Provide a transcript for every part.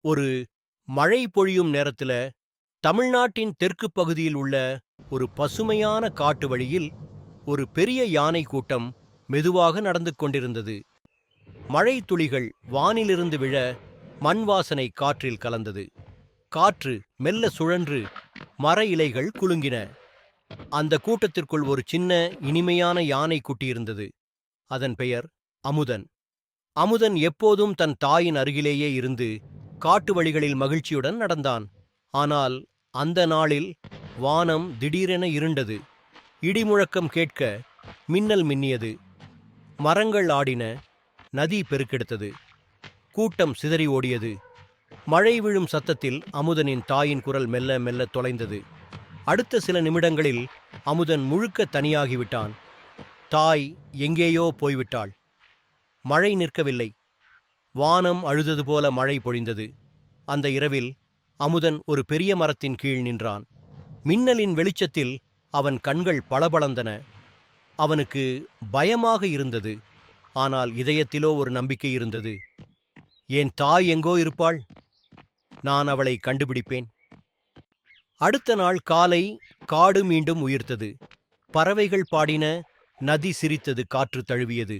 ஒரு மழை பொழியும் நேரத்துல தமிழ்நாட்டின் தெற்கு பகுதியில் உள்ள ஒரு பசுமையான காட்டு வழியில் ஒரு பெரிய யானை கூட்டம் மெதுவாக நடந்து கொண்டிருந்தது. மழை துளிகள் வானிலிருந்து விழ மண் வாசனை காற்றில் கலந்தது. காற்று மெல்ல சுழன்று மர இலைகள் குலுங்கின. அந்த கூட்டத்திற்குள் ஒரு சின்ன இனிமையான யானை குட்டி இருந்தது. அதன் பெயர் அமுதன். அமுதன் எப்போதும் தன் தாயின் அருகிலேயே இருந்து காட்டு வழிகளில் மகிழ்ச்சியுடன் நடந்தான். ஆனால் அந்த நாளில் வானம் திடீரென இருண்டது. இடிமுழக்கம் கேட்க மின்னல் மின்னியது. மரங்கள் ஆடின. நதி பெருக்கெடுத்தது. கூட்டம் சிதறி ஓடியது. மழை விழும் சத்தத்தில் அமுதனின் தாயின் குரல் மெல்ல மெல்ல தொலைந்தது. அடுத்த சில நிமிடங்களில் அமுதன் முழுக்க தனியாகிவிட்டான். தாய் எங்கேயோ போய்விட்டாள். மழை நிற்கவில்லை. வானம் அழுதது போல மழை பொழிந்தது. அந்த இரவில் அமுதன் ஒரு பெரிய மரத்தின் கீழ் நின்றான். மின்னலின் வெளிச்சத்தில் அவன் கண்கள் பளபளந்தன. அவனுக்கு பயமாக இருந்தது. ஆனால் இதயத்திலோ ஒரு நம்பிக்கை இருந்தது. என் தாய் எங்கோ இருப்பாள். நான் அவளை கண்டுபிடிப்பேன். அடுத்த நாள் காலை காடு மீண்டும் உயிர்த்தது. பறவைகள் பாடின. நதி சிரித்தது. காற்று தழுவியது.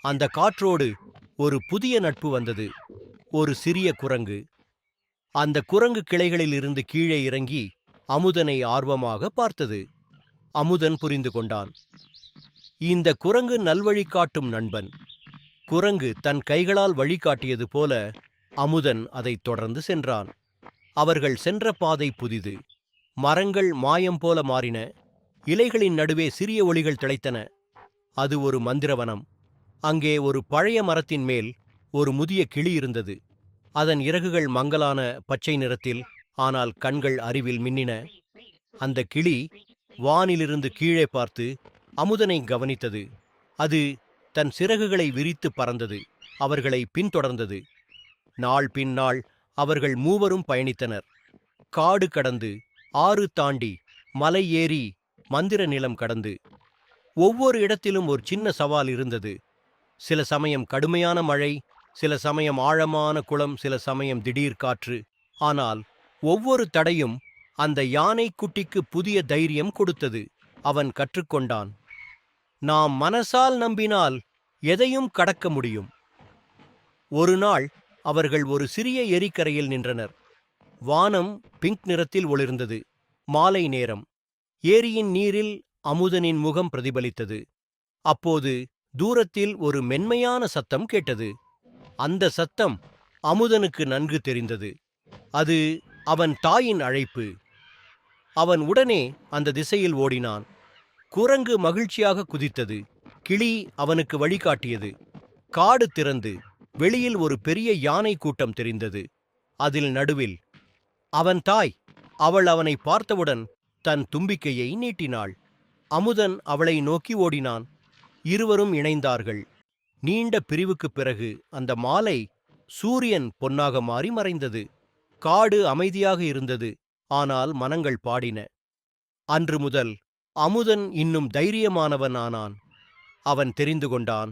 அந்த காற்றோடு ஒரு புதிய நட்பு வந்தது. ஒரு சிறிய குரங்கு. அந்த குரங்கு கிளைகளில் இருந்து கீழே இறங்கி அமுதனை ஆர்வமாக பார்த்தது. அமுதன் புரிந்து கொண்டான். இந்த குரங்கு நல்வழி காட்டும் நண்பன். குரங்கு தன் கைகளால் வழிகாட்டியது போல அமுதன் அதைத் தொடர்ந்து சென்றான். அவர்கள் சென்ற பாதை புதிது. மரங்கள் மாயம் போல மாறின. இலைகளின் நடுவே சிறிய ஒளிகள் திளைத்தன. அது ஒரு மந்திரவனம். அங்கே ஒரு பழைய மரத்தின் மேல் ஒரு முதிய கிளி இருந்தது. அதன் இறகுகள் மங்கலான பச்சை நிறத்தில், ஆனால் கண்கள் அறிவில் மின்னின. அந்த கிளி வானிலிருந்து கீழே பார்த்து அமுதனை கவனித்தது. அது தன் சிறகுகளை விரித்து பறந்தது. அவர்களை பின்தொடர்ந்தது. நாள் பின் நாள் அவர்கள் மூவரும் பயணித்தனர். காடு கடந்து, ஆறு தாண்டி, மலை ஏறி, மந்திர நிலம் கடந்து. ஒவ்வொரு இடத்திலும் ஒரு சின்ன சவால் இருந்தது. சில சமயம் கடுமையான மழை, சில சமயம் ஆழமான குளம், சில சமயம் திடீர் காற்று. ஆனால் ஒவ்வொரு தடையும் அந்த யானை குட்டிக்கு புதிய தைரியம் கொடுத்தது. அவன் கற்றுக்கொண்டான். நாம் மனசால் நம்பினால் எதையும் கடக்க முடியும். ஒரு நாள் அவர்கள் ஒரு சிறிய ஏரிக்கரையில் நின்றனர். வானம் பிங்க் நிறத்தில் ஒளிர்ந்தது. மாலை நேரம். ஏரியின் நீரில் அமுதனின் முகம் பிரதிபலித்தது. அப்போது தூரத்தில் ஒரு மென்மையான சத்தம் கேட்டது. அந்த சத்தம் அமுதனுக்கு நன்கு தெரிந்தது. அது அவன் தாயின் அழைப்பு. அவன் உடனே அந்த திசையில் ஓடினான். குரங்கு மகிழ்ச்சியாக குதித்தது. கிளி அவனுக்கு வழிகாட்டியது. காடு திறந்து வெளியில் ஒரு பெரிய யானை கூட்டம் தெரிந்தது. அதில் நடுவில் அவன் தாய். அவள் அவனை பார்த்தவுடன் தன் தும்பிக்கையை நீட்டினாள். அமுதன் அவளை நோக்கி ஓடினான். இருவரும் இணைந்தார்கள். நீண்ட பிரிவுக்குப் பிறகு அந்த மாலை சூரியன் பொன்னாக மாறி மறைந்தது. காடு அமைதியாக இருந்தது. ஆனால் மனங்கள் பாடின. அன்று முதல் அமுதன் இன்னும் தைரியமானவன் ஆனான். அவன் தெரிந்து கொண்டான்.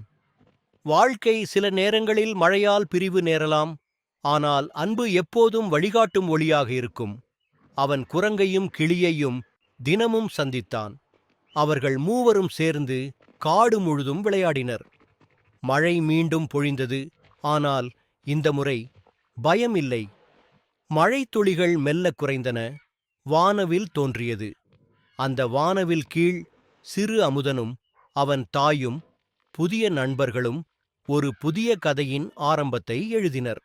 வாழ்க்கை சில நேரங்களில் மழையால் பிரிவு நேரலாம். ஆனால் அன்பு எப்போதும் வழிகாட்டும் ஒளியாக இருக்கும். அவன் குரங்கையும் கிளியையும் தினமும் சந்தித்தான். அவர்கள் மூவரும் சேர்ந்து காடு முழுதும் விளையாடினர். மழை மீண்டும் பொழிந்தது. ஆனால் இந்த முறை பயம் இல்லை. மழை துளிகள் மெல்ல குறைந்தன. வானவில் தோன்றியது. அந்த வானவில் கீழ் சிறு அமுதனும் அவன் தாயும் புதிய நண்பர்களும் ஒரு புதிய கதையின் ஆரம்பத்தை எழுதினர்.